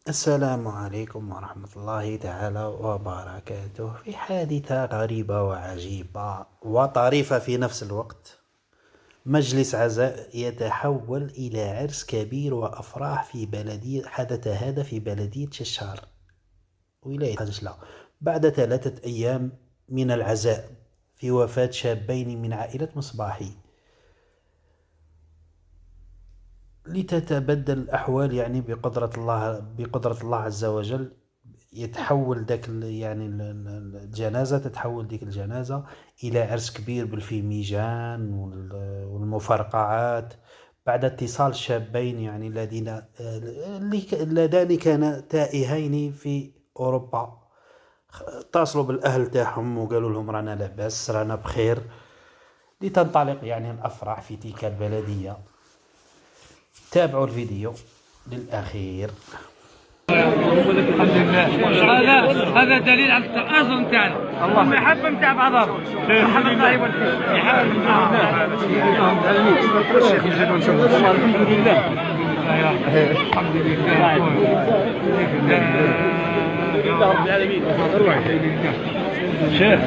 السلام عليكم ورحمة الله تعالى وبركاته. في حادثة غريبة وعجيبة وطريفة في نفس الوقت. مجلس عزاء يتحول إلى عرس كبير وأفراح في بلدية. حدث هذا في بلدية ششار، ولاية قنجلة، بعد 3 أيام من العزاء في وفاة شابين من عائلة مصباحي. لتتبدل الأحوال يعني بقدرة الله عز وجل. يتحول الجنازة، تتحول ديك الجنازة إلى عرس كبير بالفيميجان والمفرقعات، بعد اتصال شابين يعني اللذان كانا تائهين في أوروبا. اتصلوا بالأهل تاعهم وقالوا لهم رانا لاباس، رانا بخير، لتنطلق يعني الأفراح في تلك البلدية. تابعوا الفيديو للأخير. الحمد لله. هذا دليل على التآزر نتاعنا، المحبة نتاع بعضهم. الحمد لله يبارك فيك. الشيخ نحب نشوف الحمد لله. الحمد لله رب العالمين. شيخ